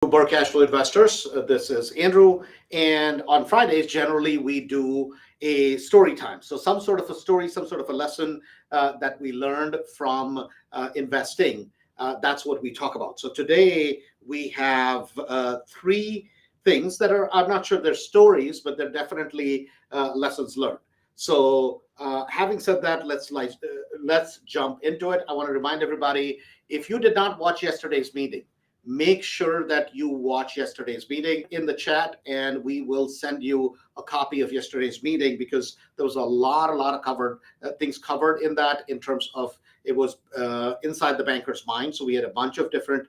Bar Cash Flow Investors. This is Andrew, and on Fridays, generally we do a story time. So, some sort of a story, some sort of a lesson that we learned from investing. That's what we talk about. So, today we have three things that are, I'm not sure they're stories, but they're definitely lessons learned. So, having said that, let's jump into it. I want to remind everybody, if you did not watch yesterday's meeting, make sure that you watch yesterday's meeting in the chat, and we will send you a copy of yesterday's meeting, because there was a lot of covered things covered in that, in terms of it was inside the banker's mind. So we had a bunch of different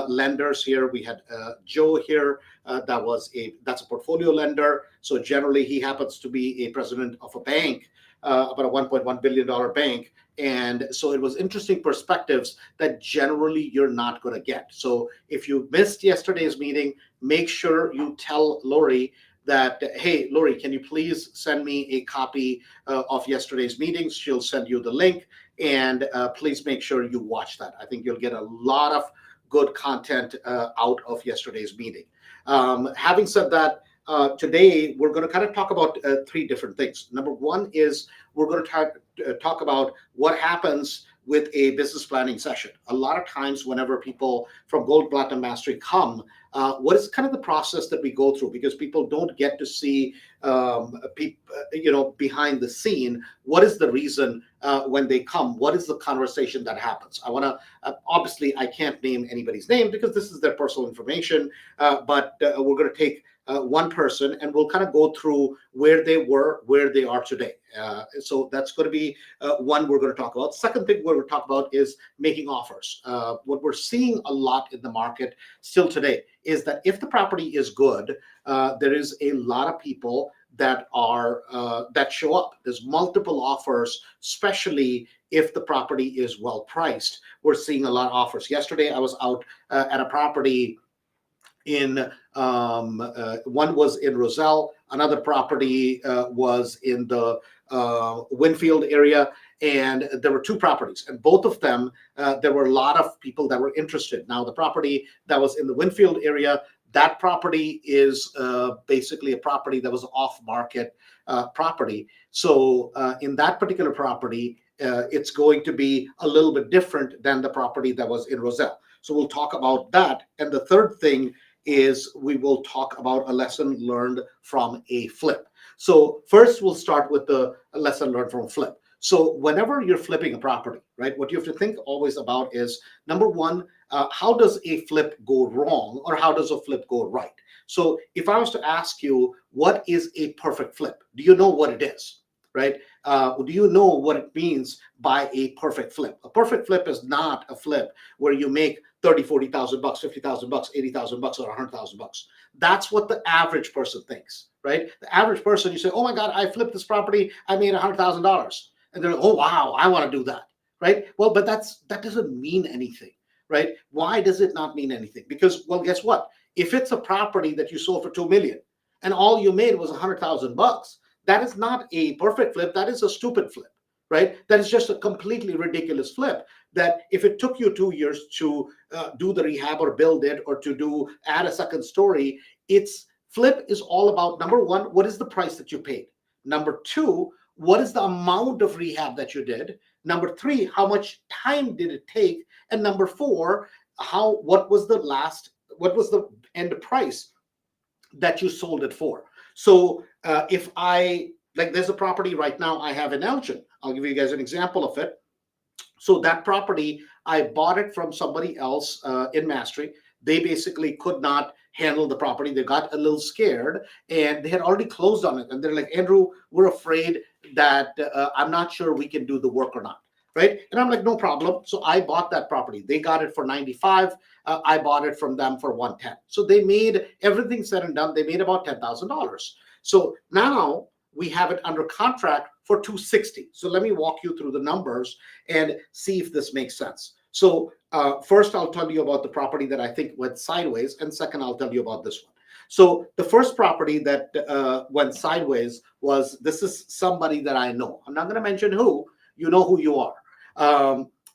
lenders here. We had Joe here, that's a portfolio lender. So generally he happens to be a president of a bank, about a $1.1 billion bank. And so it was interesting perspectives that generally you're not going to get. So if you missed yesterday's meeting, make sure you tell Lori that, hey, Lori, can you please send me a copy of yesterday's meetings? She'll send you the link, and please make sure you watch that. I think you'll get a lot of good content out of yesterday's meeting. Having said that, today we're going to kind of talk about three different things. Number one is we're going to talk about what happens with a business planning session. A lot of times whenever people from Gold Platinum Mastery come, what is kind of the process that we go through, because people don't get to see behind the scene. What is the reason when they come? What is the conversation that happens? I want to obviously I can't name anybody's name because this is their personal information, but we're going to take one person, and we'll kind of go through where they were, where they are today. So that's going to be one we're going to talk about. Second thing we're going to talk about is making offers. What we're seeing a lot in the market still today is that if the property is good, there is a lot of people that are that show up. There's multiple offers, especially if the property is well priced. We're seeing a lot of offers. Yesterday, I was out at a property in one was in Roselle, another property was in the Winfield area, and there were two properties, and both of them there were a lot of people that were interested. Now, the property that was in the Winfield area, that property is basically a property that was off-market property. So in that particular property, it's going to be a little bit different than the property that was in Roselle. So we'll talk about that. And the third thing is we will talk about a lesson learned from a flip. So first, we'll start with the lesson learned from a flip. So whenever you're flipping a property, right, what you have to think always about is, number one, how does a flip go wrong, or how does a flip go right? So if I was to ask you, what is a perfect flip? Do you know what it is, right? Do you know what it means by a perfect flip? A perfect flip is not a flip where you make 30, 40,000 bucks, 50,000 bucks, 80,000 bucks, or 100,000 bucks. That's what the average person thinks, right? The average person, you say, oh my God, I flipped this property, I made $100,000. And they're like, oh, wow, I want to do that, right? Well, but that doesn't mean anything, right? Why does it not mean anything? Because, well, guess what? If it's a property that you sold for $2 million and all you made was 100,000 bucks, that is not a perfect flip. That is a stupid flip, right? That is just a completely ridiculous flip. That if it took you 2 years to do the rehab or build it, or to add a second story, its flip is all about, number one, what is the price that you paid? Number two, what is the amount of rehab that you did? Number three, how much time did it take? And number four, what was the end price that you sold it for? So if there's a property right now I have in Elgin. I'll give you guys an example of it. So that property, I bought it from somebody else in Mastery. They basically could not handle the property. They got a little scared, and they had already closed on it. And they're like, Andrew, we're afraid that I'm not sure we can do the work or not, right? And I'm like, no problem. So I bought that property. They got it for 95. I bought it from them for 110. So they made everything said and done. They made about $10,000. So now we have it under contract for 260. So let me walk you through the numbers and see if this makes sense. So first, I'll tell you about the property that I think went sideways, and second, I'll tell you about this one. So the first property that went sideways this is somebody that I know. I'm not going to mention who. You know who you are.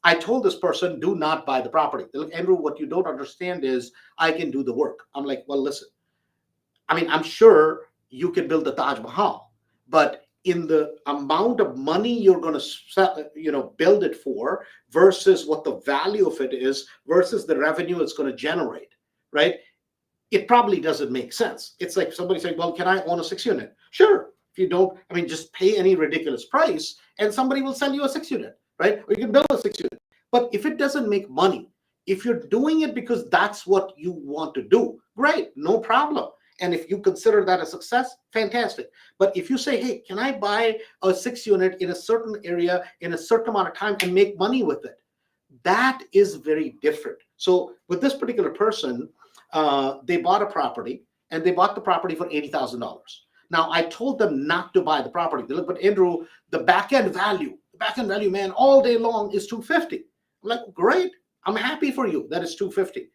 I told this person, do not buy the property. They're like, Andrew, what you don't understand is I can do the work. I'm like, well, listen, I mean, I'm sure you can build the Taj Mahal, but in the amount of money you're going to, build it for versus what the value of it is versus the revenue it's going to generate, right? It probably doesn't make sense. It's like somebody saying, well, can I own a 6 unit? Sure. If you don't, I mean, just pay any ridiculous price and somebody will sell you a 6 unit, right? Or you can build a 6 unit. But if it doesn't make money, if you're doing it because that's what you want to do, great, no problem. And if you consider that a success, fantastic. But if you say, hey, can I buy a 6 unit in a certain area in a certain amount of time and make money with it? That is very different. So with this particular person, they bought a property and they bought the property for $80,000. Now I told them not to buy the property. They look, but Andrew, the back end value, man, all day long is 250. I'm like, great. I'm happy for you that it's 250.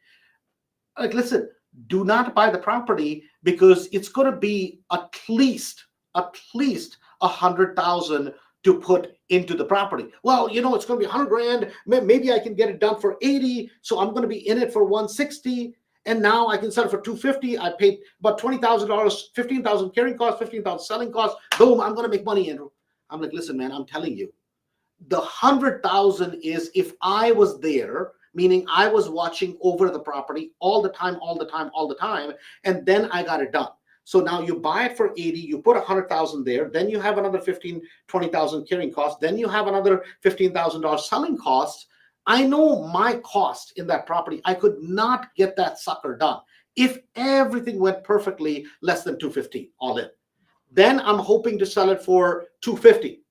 Like, listen, do not buy the property because it's going to be at least 100,000 to put into the property. Well, it's going to be 100 grand. Maybe I can get it done for 80. So I'm going to be in it for 160. And now I can sell it for 250. I paid about $20,000, 15,000 carrying costs, 15,000 selling costs. Boom, I'm going to make money, Andrew. I'm like, listen, man, I'm telling you, the 100,000 is if I was there, meaning I was watching over the property all the time, and then I got it done. So now you buy it for 80, you put 100,000 there, then you have another 15, 20,000 carrying costs, then you have another $15,000 selling costs. I know my cost in that property. I could not get that sucker done. If everything went perfectly, less than 250 all in. Then I'm hoping to sell it for 250,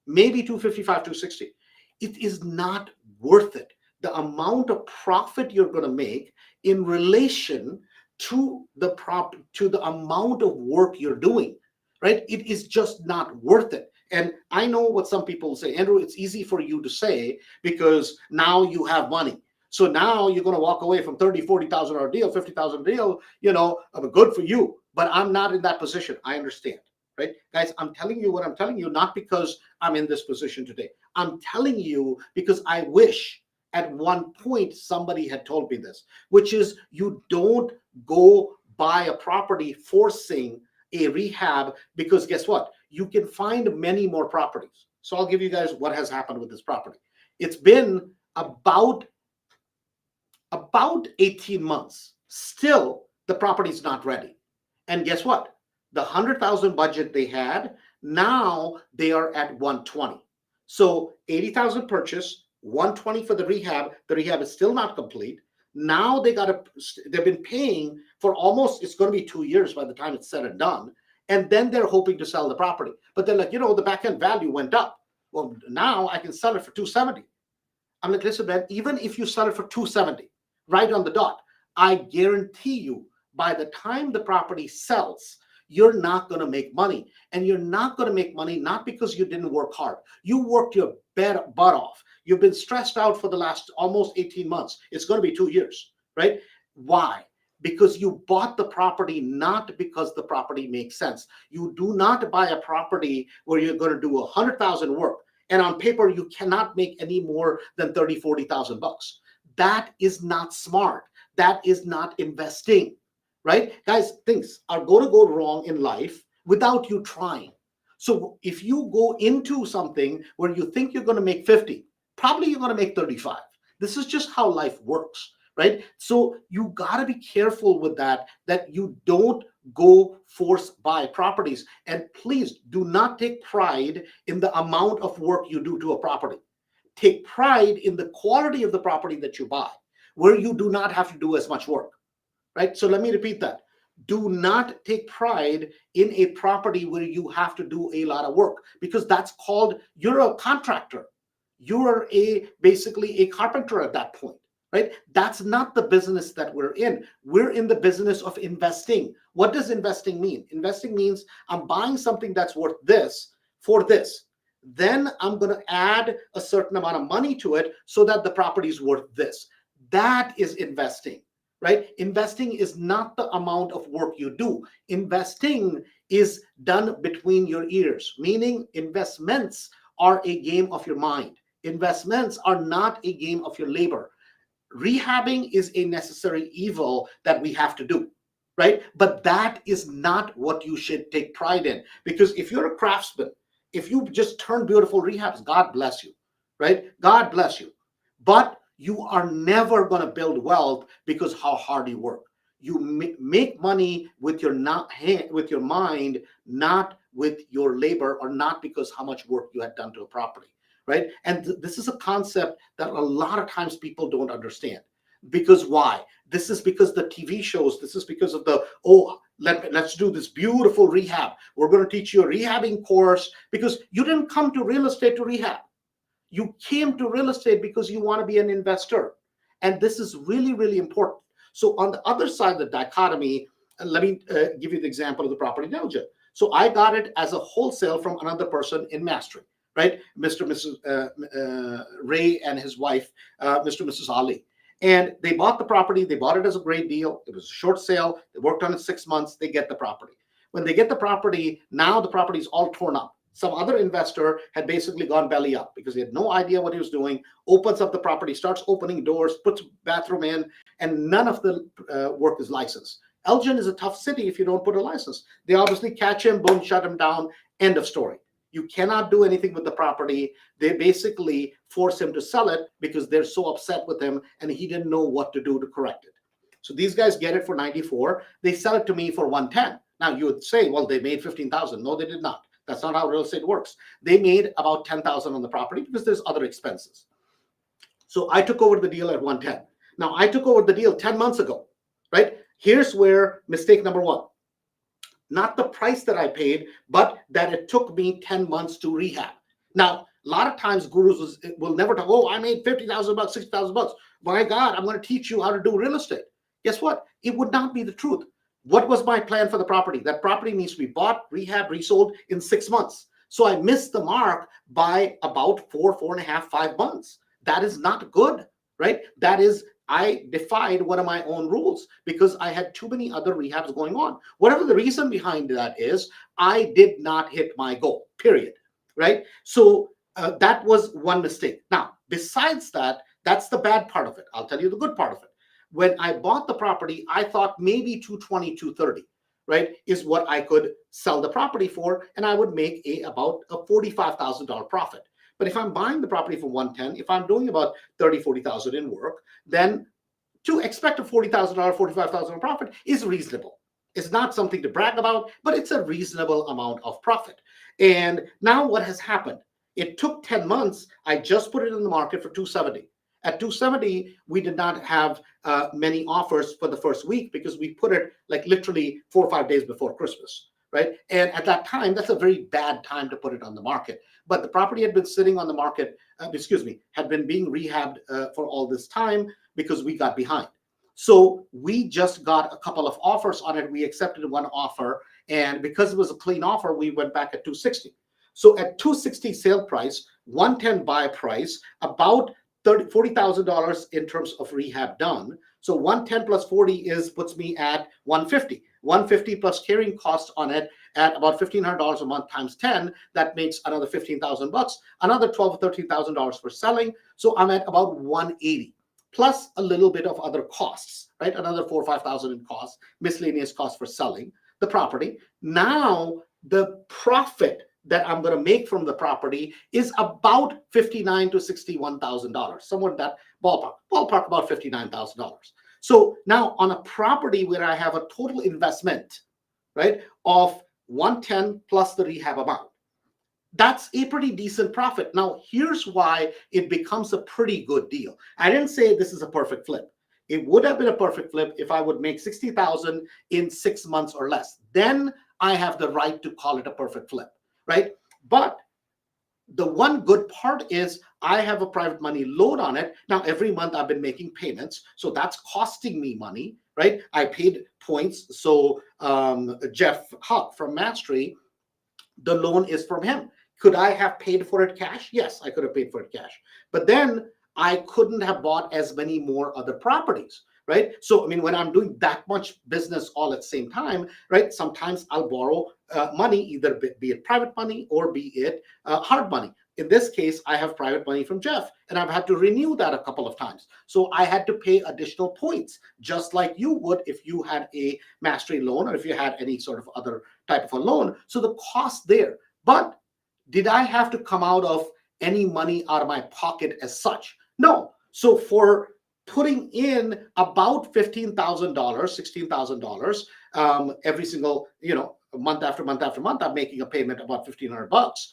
maybe 255, 260. It is not worth it. The amount of profit you're going to make in relation to the amount of work you're doing, right? It is just not worth it. And I know what some people say, Andrew, it's easy for you to say because now you have money. So now you're going to walk away from 30, 40,000 or deal, 50,000 deal, good for you. But I'm not in that position. I understand, right? Guys, I'm telling you what I'm telling you, not because I'm in this position today. I'm telling you because I wish at one point somebody had told me this, which is you don't go buy a property forcing a rehab, because guess what? You can find many more properties. So I'll give you guys what has happened with this property. It's been about 18 months. Still, the property is not ready. And guess what? The 100,000 budget they had, now they are at 120. So 80,000 purchase, 120 for the rehab. The rehab is still not complete. Now they've been paying for almost, it's going to be 2 years by the time it's said and done. And then they're hoping to sell the property. But they're like, the back end value went up. Well, now I can sell it for 270. I'm like, listen, man, even if you sell it for 270, right on the dot, I guarantee you by the time the property sells, you're not going to make money. And you're not going to make money not because you didn't work hard. You worked your butt off. You've been stressed out for the last almost 18 months. It's going to be 2 years, right? Why? Because you bought the property not because the property makes sense. You do not buy a property where you're going to do 100,000 work, and on paper you cannot make any more than 30, 40,000 bucks. That is not smart. That is not investing, right? Guys, things are going to go wrong in life without you trying. So if you go into something where you think you're going to make 50, probably you're going to make 35. This is just how life works, right? So you got to be careful with that you don't go force buy properties. And please do not take pride in the amount of work you do to a property. Take pride in the quality of the property that you buy, where you do not have to do as much work, right? So let me repeat that. Do not take pride in a property where you have to do a lot of work, because that's called, you're a contractor. You're basically a carpenter at that point, right? That's not the business that we're in. We're in the business of investing. What does investing mean? Investing means I'm buying something that's worth this for this. Then I'm going to add a certain amount of money to it so that the property is worth this. That is investing, right? Investing is not the amount of work you do. Investing is done between your ears, meaning investments are a game of your mind. investments are not a game of your labor. Rehabbing is a necessary evil that we have to do, right? But that is not what you should take pride in. Because if you're a craftsman, if you just turn beautiful rehabs, God bless you, right? God bless you. But you are never going to build wealth because how hard you work. You make money with your not with your mind, not with your labor, or not because how much work you had done to a property, right? And this is a concept that a lot of times people don't understand. Because why? This is because the TV shows, this is because of the, oh, let's do this beautiful rehab. We're going to teach you a rehabbing course, because you didn't come to real estate to rehab. You came to real estate because you want to be an investor. And this is really, really important. So on the other side of the dichotomy, let me give you the example of the property diligence. So I got it as a wholesale from another person in Mastery, right? Mr. and Mrs. Ray and his wife, Mr. and Mrs. Ali. And they bought the property. They bought it as a great deal. It was a short sale. They worked on it 6 months. They get the property. When they get the property, now the property is all torn up. Some other investor had basically gone belly up because he had no idea what he was doing, opens up the property, starts opening doors, puts bathroom in, and none of the work is licensed. Elgin is a tough city if you don't put a license. They obviously catch him, boom, shut him down, end of story. You cannot do anything with the property. They basically force him to sell it because they're so upset with him and he didn't know what to do to correct it. So these guys get it for 94. They sell it to me for 110. Now you would say, well, they made 15,000. No, they did not. That's not how real estate works. They made about 10,000 on the property because there's other expenses. So I took over the deal at 110. Now I took over the deal 10 months ago, right? Here's where mistake number one. Not the price that I paid, but that it took me 10 months to rehab. Now, a lot of times gurus will never talk, oh, I made 50,000 bucks, 60,000 bucks. My God, I'm going to teach you how to do real estate. Guess what? It would not be the truth. What was my plan for the property? That property needs to be bought, rehab, resold in 6 months. So I missed the mark by about 4.5, 5 months. That is not good, right? That is, I defied one of my own rules because I had too many other rehabs going on. Whatever the reason behind that is, I did not hit my goal, period, right? So that was one mistake. Now, besides that, that's the bad part of it. I'll tell you the good part of it. When I bought the property, I thought maybe 220, 230, right, is what I could sell the property for, and I would make about a $45,000 profit. But if I'm buying the property for 110, if I'm doing about 30, 40,000 in work, then to expect a $40,000, $45,000 profit is reasonable. It's not something to brag about, but it's a reasonable amount of profit. And now what has happened? It took 10 months. I just put it in the market for 270. At 270, we did not have many offers for the first week because we put it like literally 4 or 5 days before Christmas, right? And at that time, that's a very bad time to put it on the market. But the property had been sitting on the market, had been being rehabbed for all this time because we got behind. So we just got a couple of offers on it. We accepted one offer. And because it was a clean offer, we went back at 260. So at 260 sale price, 110 buy price, about $40,000 in terms of rehab done. So 110 plus 40 puts me at 150. 150 plus carrying costs on it at about $1,500 a month times 10. That makes another 15,000 bucks. Another $12,000 or $13,000 for selling. So I'm at about 180 plus a little bit of other costs, right? Another 4,000 or 5,000 in costs, miscellaneous costs for selling the property. Now the profit that I'm going to make from the property is about $59,000 to $61,000, somewhere in that ballpark about $59,000. So now on a property where I have a total investment, right, of 110 plus the rehab amount, that's a pretty decent profit. Now, here's why it becomes a pretty good deal. I didn't say this is a perfect flip. It would have been a perfect flip if I would make 60,000 in 6 months or less. Then I have the right to call it a perfect flip, right? But the one good part is I have a private money loan on it. Now, every month I've been making payments. So that's costing me money, right? I paid points. So Jeff Huck from Mastery, the loan is from him. Could I have paid for it cash? Yes, I could have paid for it cash. But then I couldn't have bought as many more other properties right? So, I mean, when I'm doing that much business all at the same time, right, sometimes I'll borrow money, either be it private money or be it hard money. In this case, I have private money from Jeff, and I've had to renew that a couple of times. So I had to pay additional points, just like you would if you had a mastery loan or if you had any sort of other type of a loan. So the cost there. But did I have to come out of any money out of my pocket as such? No. So for putting in about $15,000, $16,000 every single, month after month after month, I'm making a payment about $1,500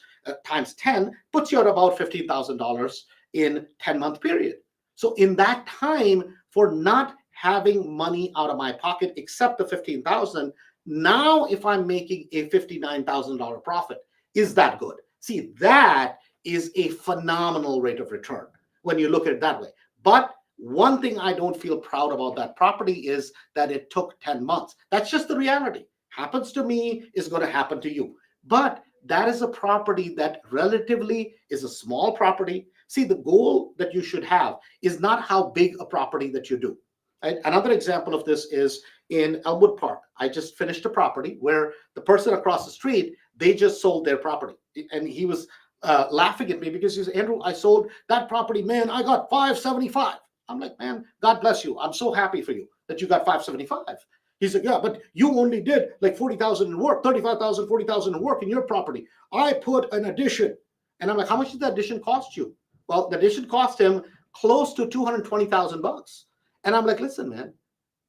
times 10 puts you at about $15,000 in 10-month period. So in that time, for not having money out of my pocket except the 15,000, now if I'm making a $59,000 profit, is that good? See, that is a phenomenal rate of return when you look at it that way. But one thing I don't feel proud about that property is that it took 10 months. That's just the reality. Happens to me is going to happen to you. But that is a property that relatively is a small property. See, the goal that you should have is not how big a property that you do. Right? Another example of this is in Elmwood Park. I just finished a property where the person across the street, they just sold their property. And he was laughing at me because he said, Andrew, I sold that property, man, I got $575. I'm like, man, God bless you. I'm so happy for you that you got $575. He said, yeah, but you only did like 40,000 in work, 35,000, 40,000 in work in your property. I put an addition. And I'm like, how much did that addition cost you? Well, the addition cost him close to $220,000. And I'm like, listen, man,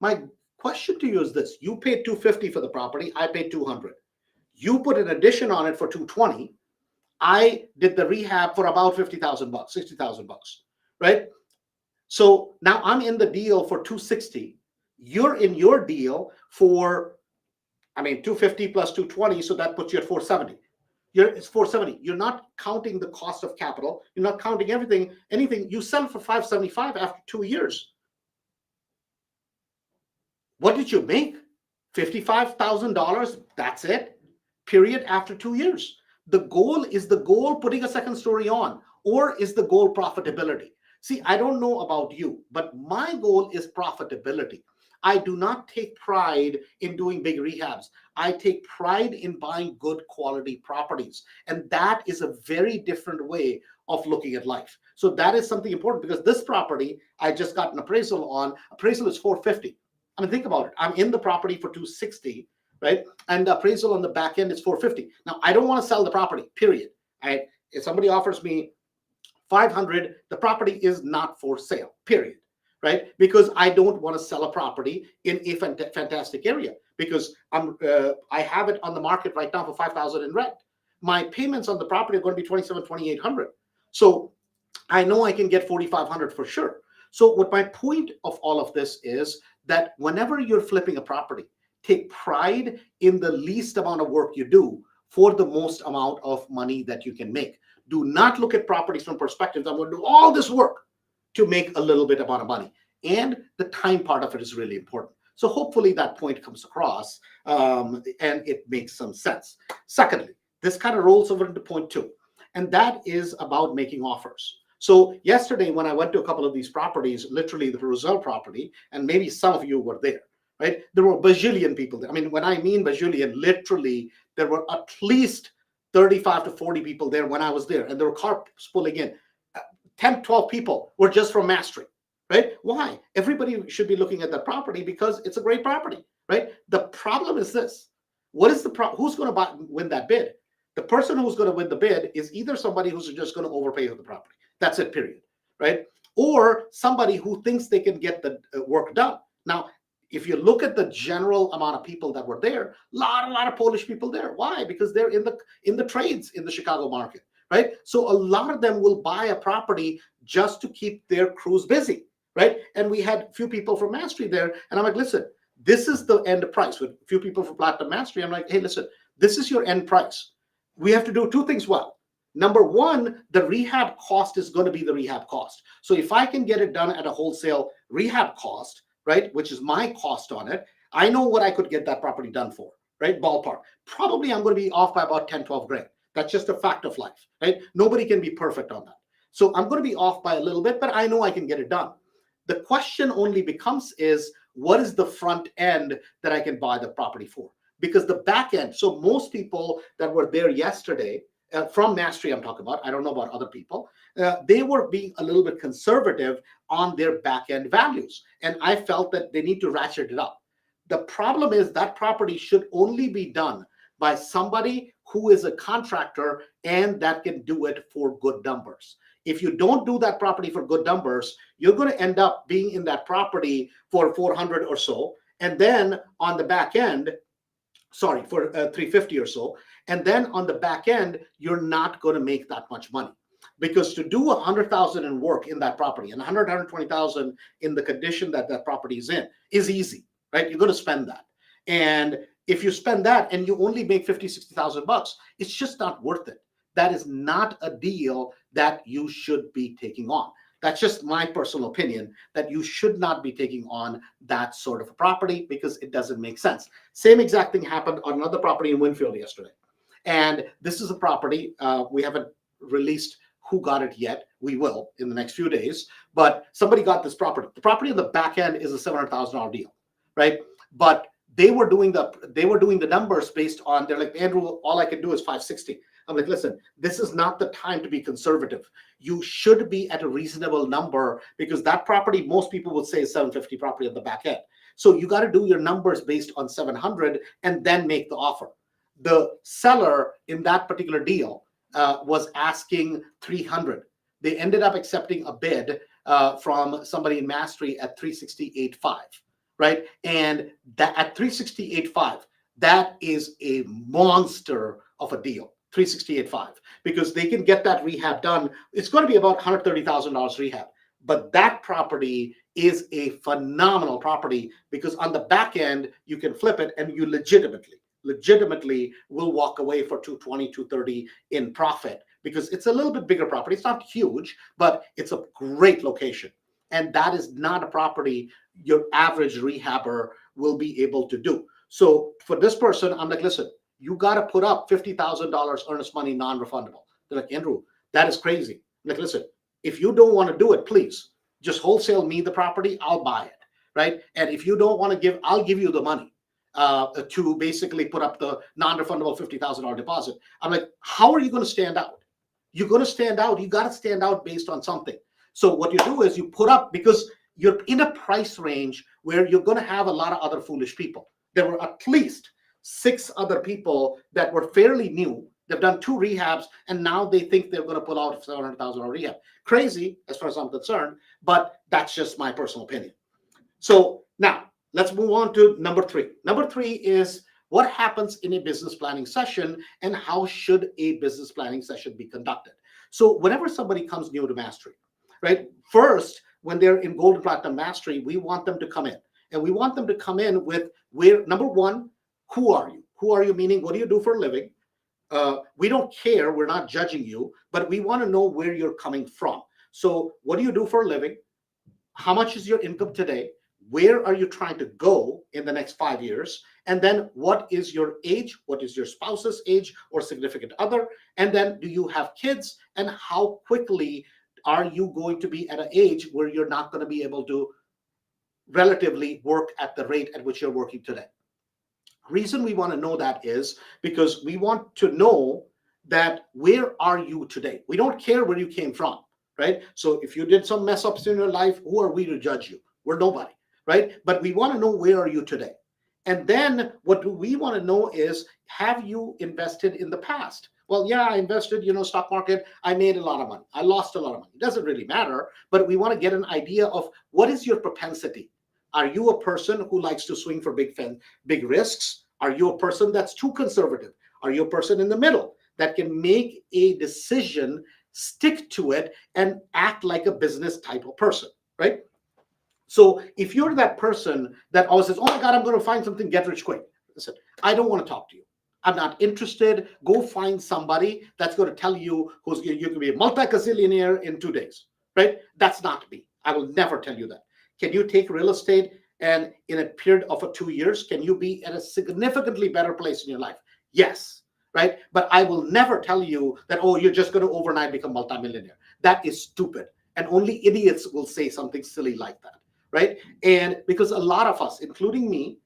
my question to you is this. You paid $250 for the property. I paid $200. You put an addition on it for $220. I did the rehab for about $50,000, $60,000, right? So now I'm in the deal for $260. You're in your deal for, $250 plus $220, so that puts you at $470. It's $470. You're not counting the cost of capital. You're not counting anything. You sell for $575 after 2 years. What did you make? $55,000. That's it. Period. After 2 years. Is the goal putting a second story on, or is the goal profitability? See, I don't know about you, but my goal is profitability. I do not take pride in doing big rehabs. I take pride in buying good quality properties. And that is a very different way of looking at life. So that is something important, because this property, I just got an appraisal on. Appraisal is $450. Think about it. I'm in the property for $260, right? And the appraisal on the back end is $450. Now, I don't want to sell the property, period. Right? If somebody offers me $500, the property is not for sale, period. Right? Because I don't want to sell a property in a fantastic area, because I have it on the market right now for $5,000 in rent. My payments on the property are going to be $2,700, $2,800. So I know I can get $4,500 for sure. So what my point of all of this is that whenever you're flipping a property, take pride in the least amount of work you do for the most amount of money that you can make. Do not look at properties from perspective, I'm going to do all this work to make a little bit amount of money. And the time part of it is really important. So hopefully that point comes across and it makes some sense. Secondly, this kind of rolls over into point 2, and that is about making offers. So yesterday, when I went to a couple of these properties, literally the Roselle property, and maybe some of you were there, right? There were a bajillion people there. When I mean bajillion, literally there were at least 35 to 40 people there when I was there, and there were cars pulling in. 10, 12 people were just from Mastery, right? Why? Everybody should be looking at that property because it's a great property, right? The problem is this. Who's going to win that bid? The person who's going to win the bid is either somebody who's just going to overpay for the property. That's it, period, right? Or somebody who thinks they can get the work done. Now, if you look at the general amount of people that were there, a lot of Polish people there. Why? Because they're in the trades in the Chicago market. Right? So a lot of them will buy a property just to keep their crews busy, right? And we had a few people from Mastery there, and I'm like, listen, this is the end price. With a few people from Platinum Mastery, I'm like, hey, listen, this is your end price. We have to do 2 things well. Number one, the rehab cost is going to be the rehab cost. So if I can get it done at a wholesale rehab cost, right, which is my cost on it, I know what I could get that property done for, right? Ballpark. Probably I'm going to be off by about 10, 12 grand. That's just a fact of life, right? Nobody can be perfect on that. So I'm going to be off by a little bit, but I know I can get it done. The question only becomes is what is the front end that I can buy the property for? Because the back end, so most people that were there yesterday, from Mastery, I'm talking about, I don't know about other people, they were being a little bit conservative on their back end values. And I felt that they need to ratchet it up. The problem is that property should only be done by somebody who is a contractor and that can do it for good numbers. If you don't do that property for good numbers, you're going to end up being in that property for 400 or so. And then on the back end, sorry, for 350 or so. And then on the back end, you're not going to make that much money. Because to do 100,000 in work in that property and 120,000 in the condition that that property is in is easy, right? You're going to spend that. And if you spend that and you only make 50, 60,000 bucks, it's just not worth it. That is not a deal that you should be taking on. That's just my personal opinion, that you should not be taking on that sort of a property because it doesn't make sense. Same exact thing happened on another property in Winfield yesterday. And this is a property, we haven't released who got it yet. We will in the next few days, but somebody got this property. The property on the back end is a $700,000 deal, right? But they were doing the numbers based on, they're like, Andrew, all I can do is 560. I'm like, listen, this is not the time to be conservative. You should be at a reasonable number because that property, most people would say is 750 property on the back end. So you got to do your numbers based on 700 and then make the offer. The seller in that particular deal was asking 300. They ended up accepting a bid from somebody in Mastery at 368.5, right? And that at 368.5, that is a monster of a deal. 368.5, because they can get that rehab done. It's going to be about $130,000 rehab, but that property is a phenomenal property because on the back end you can flip it and you legitimately will walk away for 220, 230 in profit because it's a little bit bigger property. It's not huge, but it's a great location, and that is not a property your average rehabber will be able to do. So for this person, I'm like, listen, you got to put up $50,000 earnest money non-refundable. They're like, Andrew, that is crazy. I'm like, listen, if you don't want to do it, please just wholesale me the property. I'll buy it, right? And if you don't want to give, I'll give you the money to basically put up the non-refundable $50,000 deposit. I'm like, how are you going to stand out? You're going to stand out. You got to stand out based on something. So what you do is you put up, because you're in a price range where you're going to have a lot of other foolish people. There were at least 6 other people that were fairly new. They've done 2 rehabs, and now they think they're going to pull out a $700,000 rehab. Crazy, as far as I'm concerned, but that's just my personal opinion. So now let's move on to number 3. Number 3 is what happens in a business planning session and how should a business planning session be conducted. So whenever somebody comes new to Mastery, right? First, when they're in Gold and Platinum Mastery, we want them to come in, and we want them to come in with where, number 1, who are you? Who are you? Meaning, what do you do for a living? We don't care. We're not judging you, but we want to know where you're coming from. So what do you do for a living? How much is your income today? Where are you trying to go in the next 5 years? And then what is your age? What is your spouse's age or significant other? And then do you have kids? And how quickly are you going to be at an age where you're not going to be able to relatively work at the rate at which you're working today? Reason we want to know that is because we want to know that where are you today? We don't care where you came from, right? So if you did some mess ups in your life, who are we to judge you? We're nobody, right? But we want to know where are you today? And then what we want to know is, have you invested in the past? Well, yeah, I invested, stock market. I made a lot of money. I lost a lot of money. It doesn't really matter, but we want to get an idea of what is your propensity. Are you a person who likes to swing for big risks? Are you a person that's too conservative? Are you a person in the middle that can make a decision, stick to it, and act like a business type of person, right? So if you're that person that always says, oh my God, I'm going to find something, get rich quick. Listen, I don't want to talk to you. I'm not interested. Go find somebody that's going to tell you you can be a multi-gazillionaire in 2 days, right? That's not me. I will never tell you that. Can you take real estate and in a period of 2 years, can you be at a significantly better place in your life? Yes, right? But I will never tell you that, oh, you're just going to overnight become multimillionaire. That is stupid. And only idiots will say something silly like that, right? And because a lot of us, including me,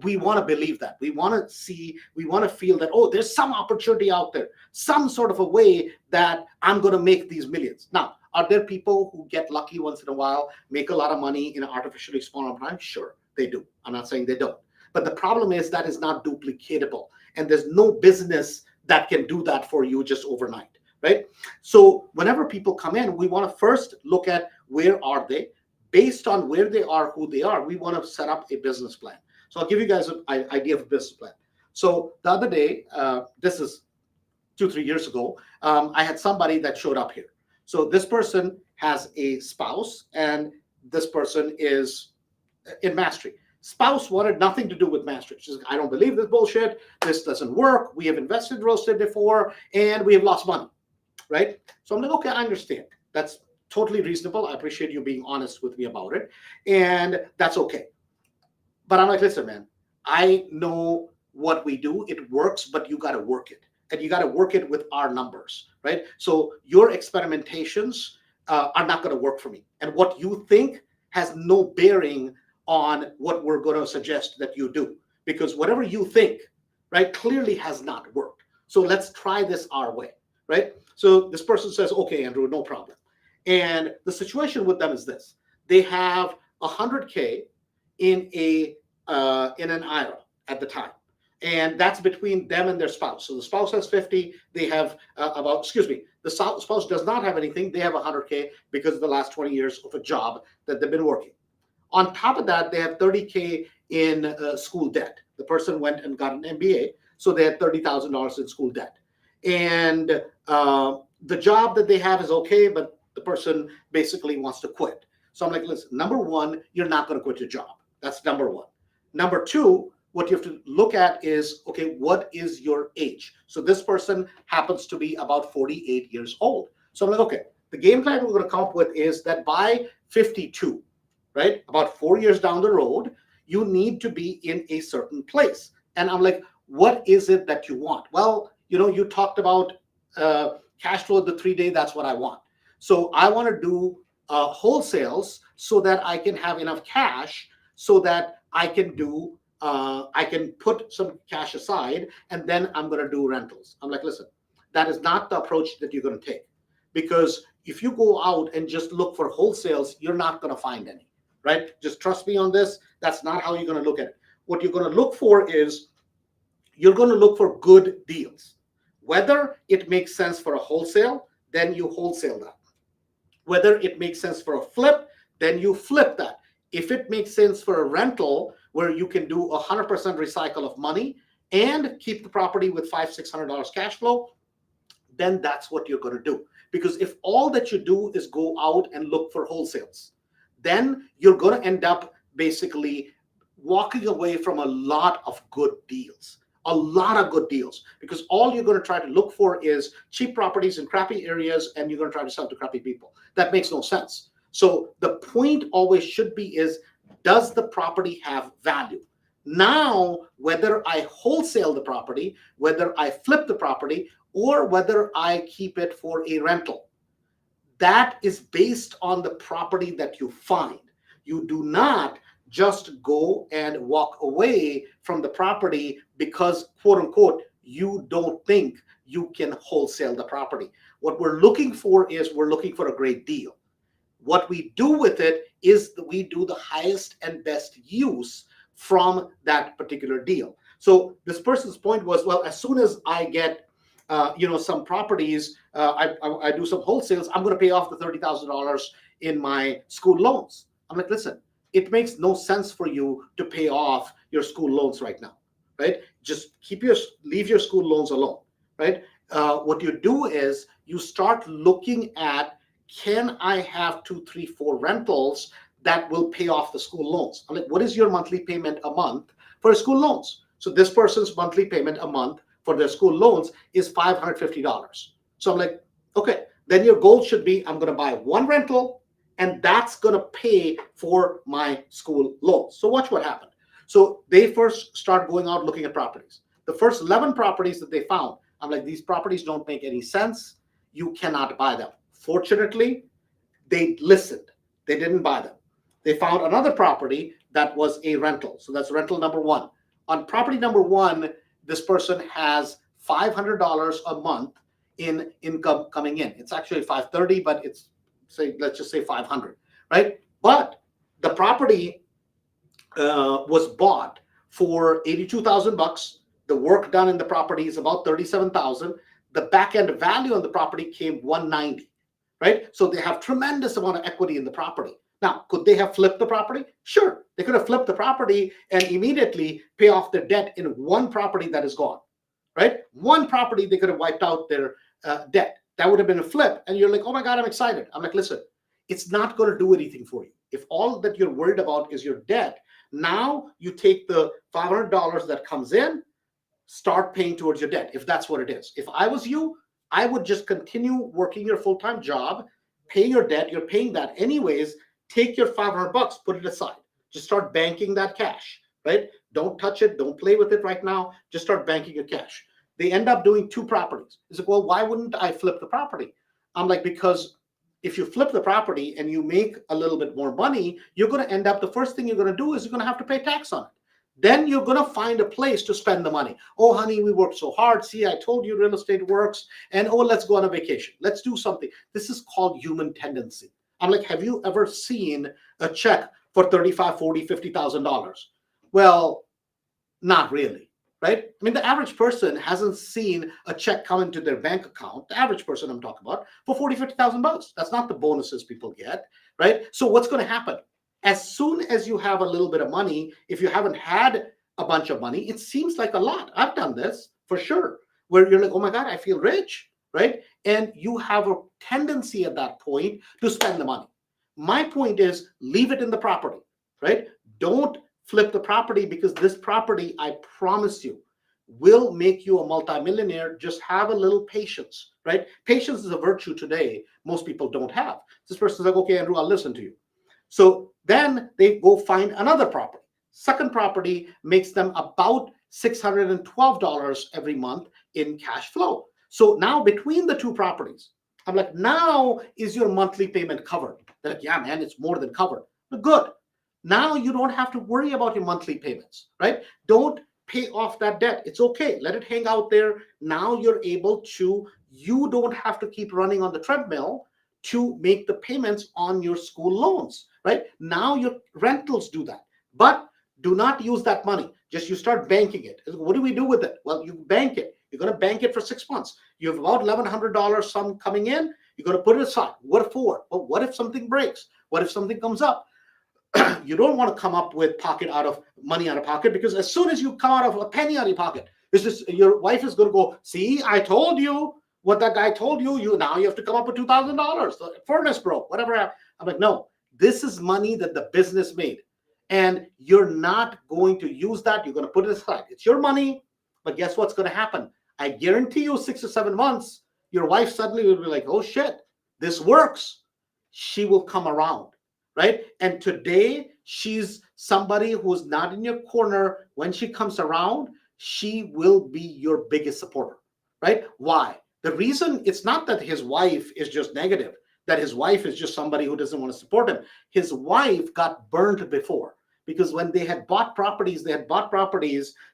we want to believe that, we want to see, we want to feel that, oh, there's some opportunity out there, some sort of a way that I'm going to make these millions. Now, are there people who get lucky once in a while, make a lot of money in an artificially small amount of time? Sure, they do. I'm not saying they don't. But the problem is that is not duplicatable. And there's no business that can do that for you just overnight, right? So whenever people come in, we want to first look at where are they. Based on where they are, who they are, we want to set up a business plan. So I'll give you guys an idea of a business plan. So the other day, this is 2, 3 years ago, I had somebody that showed up here. So this person has a spouse, and this person is in mastery. Spouse wanted nothing to do with mastery. She's like, I don't believe this bullshit. This doesn't work. We have invested real estate before, and we have lost money, right? So I'm like, okay, I understand. That's totally reasonable. I appreciate you being honest with me about it, and that's okay. But I'm like, listen, man, I know what we do. It works, but you got to work it. And you got to work it with our numbers, right? So your experimentations are not going to work for me. And what you think has no bearing on what we're going to suggest that you do. Because whatever you think, right, clearly has not worked. So let's try this our way, right? So this person says, okay, Andrew, no problem. And the situation with them is this. They have 100K in an IRA at the time, and that's between them and their spouse. So the spouse has 50. They have the spouse does not have anything. They have 100K because of the last 20 years of a job that they've been working. On top of that, they have 30K in school debt. The person went and got an MBA, so they had $30,000 in school debt. And the job that they have is okay, but the person basically wants to quit. So I'm like, listen, number one, you're not going to quit your job. That's number one. Number two, what you have to look at is, okay, what is your age? So this person happens to be about 48 years old. So I'm like, okay, the game plan we're going to come up with is that by 52, right, about 4 years down the road, you need to be in a certain place. And I'm like, what is it that you want? Well, you talked about cash flow the 3-day. That's what I want. So I want to do wholesales so that I can have enough cash so that I can put some cash aside, and then I'm going to do rentals. I'm like, listen, that is not the approach that you're going to take, because if you go out and just look for wholesales, you're not going to find any, right? Just trust me on this. That's not how you're going to look at it. What you're going to look for is you're going to look for good deals. Whether it makes sense for a wholesale, then you wholesale that. Whether it makes sense for a flip, then you flip that. If it makes sense for a rental where you can do 100% recycle of money and keep the property with $500-600 cash flow, then that's what you're going to do. Because if all that you do is go out and look for wholesales, then you're going to end up basically walking away from a lot of good deals. A lot of good deals, because all you're going to try to look for is cheap properties in crappy areas, and you're going to try to sell to crappy people. That makes no sense. So the point always should be is, does the property have value? Now, whether I wholesale the property, whether I flip the property, or whether I keep it for a rental, that is based on the property that you find. You do not just go and walk away from the property because, quote unquote, you don't think you can wholesale the property. What we're looking for is we're looking for a great deal. What we do with it is that we do the highest and best use from that particular deal. So this person's point was, well, as soon as I get some properties, I do some wholesales, I'm going to pay off the $30,000 in my school loans. I'm like, listen, it makes no sense for you to pay off your school loans right now, right? Just leave your school loans alone, right? What you do is you start looking at, can I have 2, 3, 4 rentals that will pay off the school loans? I'm like, what is your monthly payment a month for school loans? So this person's monthly payment a month for their school loans is $550. So I'm like, okay, then your goal should be, I'm going to buy one rental, and that's going to pay for my school loans. So watch what happened. So they first start going out looking at properties. The first 11 properties that they found, I'm like, these properties don't make any sense. You cannot buy them. Fortunately, They listened. They didn't buy them. They found another property that was a rental. So that's rental number one. On property number one, this person has $500 a month in income coming in. It's actually 530, but it's say let's just say 500, right? But the property was bought for 82,000 bucks. The work done in the property is about 37,000. The back end value on the property came 190, right? So they have tremendous amount of equity in the property. Now, could they have flipped the property? Sure, they could have flipped the property and immediately pay off their debt in one property that is gone, right? One property they could have wiped out their debt. That would have been a flip. And you're like, oh my God, I'm excited. I'm like, listen, it's not going to do anything for you. If all that you're worried about is your debt, now you take the $500 that comes in, start paying towards your debt, if that's what it is. If I was you, I would just continue working your full-time job, pay your debt. You're paying that anyways. Take your 500 bucks, put it aside. Just start banking that cash, right? Don't touch it. Don't play with it right now. Just start banking your cash. They end up doing two properties. It's like, well, why wouldn't I flip the property? I'm like, because if you flip the property and you make a little bit more money, you're going to end up, the first thing you're going to do is you're going to have to pay tax on it. Then you're going to find a place to spend the money. Oh, honey, we worked so hard. See, I told you real estate works. And oh, let's go on a vacation. Let's do something. This is called human tendency. I'm like, have you ever seen a check for $35,000, $40,000, $50,000? Well, not really, right? I mean, the average person hasn't seen a check come into their bank account. The average person I'm talking about for $40,000, $50,000. That's not the bonuses people get, right? So what's going to happen? As soon as you have a little bit of money, if you haven't had a bunch of money, it seems like a lot. I've done this for sure, where you're like, oh my God, I feel rich, right? And you have a tendency at that point to spend the money. My point is, leave it in the property, right? Don't flip the property, because this property, I promise you, will make you a multimillionaire. Just have a little patience, right? Patience is a virtue today most people don't have. This person's like, okay, Andrew, I'll listen to you. So then they go find another property. Second property makes them about $612 every month in cash flow. So now between the two properties, I'm like, now is your monthly payment covered? They're like, yeah, man, it's more than covered. Good. Now you don't have to worry about your monthly payments, right? Don't pay off that debt. It's okay. Let it hang out there. Now you're able to, you don't have to keep running on the treadmill to make the payments on your school loans, right? Now your rentals do that. But do not use that money. Just you start banking it. What do we do with it? Well, you bank it. You're going to bank it for 6 months. You have about $1,100 sum coming in. You're going to put it aside. What for? Well, what if something breaks? What if something comes up? You don't want to come up with money out of pocket, because as soon as you come out of a penny out of your pocket, it's just, your wife is going to go, see, I told you what that guy told you. Now you have to come up with $2,000. The furnace broke, whatever. I'm like, no, this is money that the business made, and you're not going to use that. You're going to put it aside. It's your money, but guess what's going to happen? I guarantee you 6 or 7 months, your wife suddenly will be like, oh shit, this works. She will come around, right? And today she's somebody who's not in your corner. When she comes around, she will be your biggest supporter, right? Why? The reason, it's not that his wife is just negative, that his wife is just somebody who doesn't want to support him. His wife got burned before, because when they had bought properties,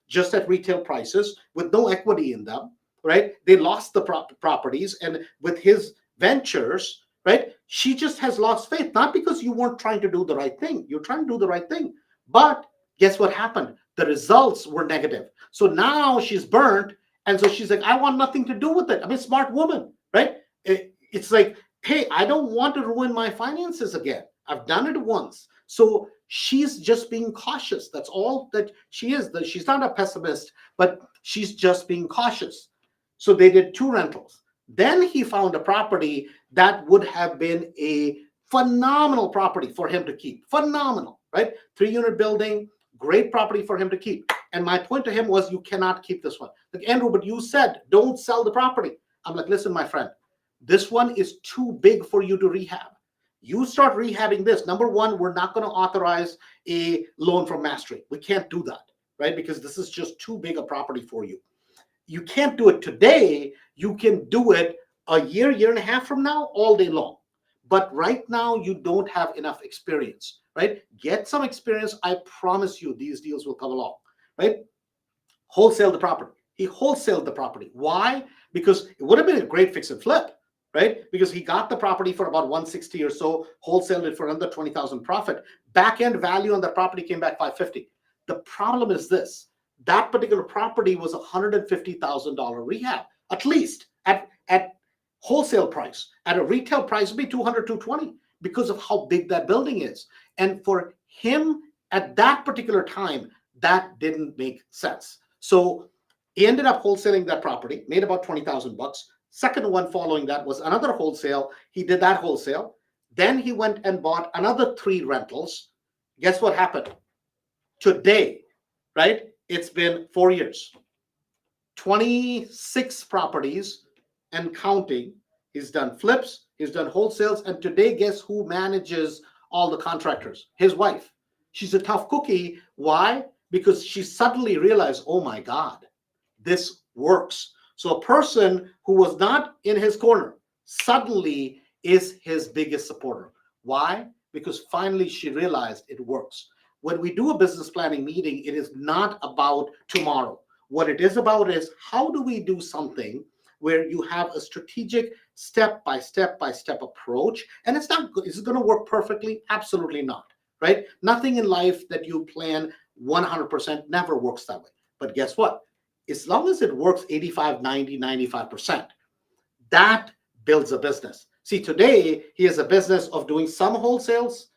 just at retail prices with no equity in them, right? They lost the properties, and with his ventures, right? She just has lost faith, not because you weren't trying to do the right thing. You're trying to do the right thing. But guess what happened? The results were negative. So now she's burnt. And so she's like, I want nothing to do with it. I mean, smart woman, right? It's like, hey, I don't want to ruin my finances again. I've done it once. So she's just being cautious. That's all that she is. She's not a pessimist, but she's just being cautious. So they did 2 rentals. Then he found a property that would have been a phenomenal property for him to keep. Phenomenal, right? 3-unit building, great property for him to keep. And my point to him was, you cannot keep this one. Like, Andrew, but you said don't sell the property. I'm like, listen, my friend, this one is too big for you to rehab. You start rehabbing this. Number one, we're not going to authorize a loan from Mastery. We can't do that, right? Because this is just too big a property for you. You can't do it today. You can do it a year, year and a half from now, all day long. But right now, you don't have enough experience, right? Get some experience. I promise you, these deals will come along, right? Wholesale the property. He wholesaled the property. Why? Because it would have been a great fix and flip, right? Because he got the property for about 160 or so, wholesaled it for another 20,000 profit. Back end value on the property came back 550. The problem is this: that particular property was $150,000 rehab, at least at wholesale price. At a retail price, it'd be 200, 220 because of how big that building is. And for him at that particular time, that didn't make sense. So he ended up wholesaling that property, made about 20,000 bucks. Second one following that was another wholesale. He did that wholesale. Then he went and bought another 3 rentals. Guess what happened? Today, right? It's been 4 years, 26 properties and counting. He's done flips, he's done wholesales, and today, guess who manages all the contractors? His wife. She's a tough cookie. Why? Because she suddenly realized, oh my God, this works. So a person who was not in his corner suddenly is his biggest supporter. Why? Because finally she realized it works. When we do a business planning meeting, it is not about tomorrow. What it is about is how do we do something where you have a strategic step by step by step approach. And it's not good. Is it going to work perfectly? Absolutely not, right? Nothing in life that you plan 100% never works that way. But guess what? As long as it works 85, 90, 95%, that builds a business. See, today he has a business of doing some wholesales,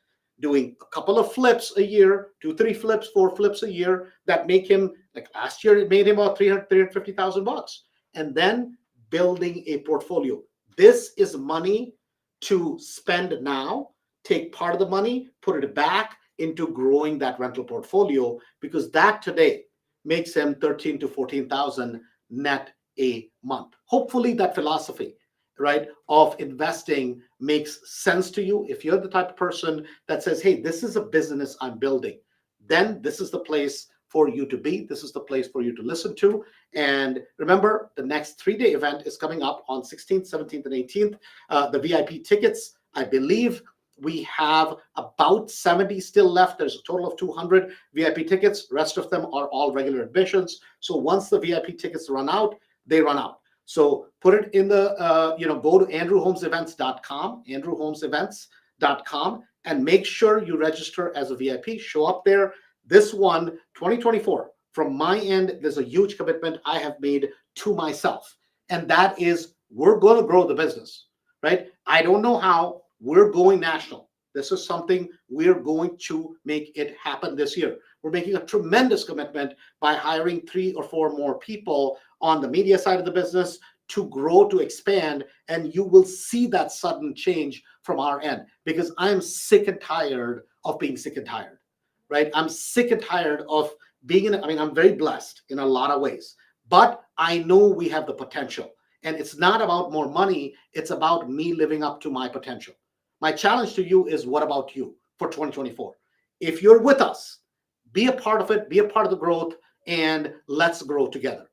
doing a couple of flips a year, 2, 3 flips, 4 flips a year that make him, like last year, it made him about 300, 350,000 bucks. And then building a portfolio. This is money to spend now, take part of the money, put it back into growing that rental portfolio, because that today makes him 13 to 14,000 net a month. Hopefully that philosophy, right, of investing makes sense to you. If you're the type of person that says, hey, this is a business I'm building, then this is the place for you to be. This is the place for you to listen to. And remember, the next 3-day event is coming up on 16th, 17th, and 18th. The VIP tickets, I believe we have about 70 still left. There's a total of 200 VIP tickets. Rest of them are all regular admissions. So once the VIP tickets run out, they run out. So put it in the, go to andrewholmesevents.com, andrewholmesevents.com, and make sure you register as a VIP. Show up there. This one, 2024, from my end, there's a huge commitment I have made to myself. And that is, we're going to grow the business, right? I don't know how. We're going national. This is something we're going to make it happen this year. We're making a tremendous commitment by hiring 3 or 4 more people on the media side of the business to grow, to expand, and you will see that sudden change from our end, because I'm sick and tired of being sick and tired, right? I'm sick and tired of being I'm very blessed in a lot of ways, but I know we have the potential, and it's not about more money. It's about me living up to my potential. My challenge to you is, what about you for 2024? If you're with us, be a part of it, be a part of the growth, and let's grow together.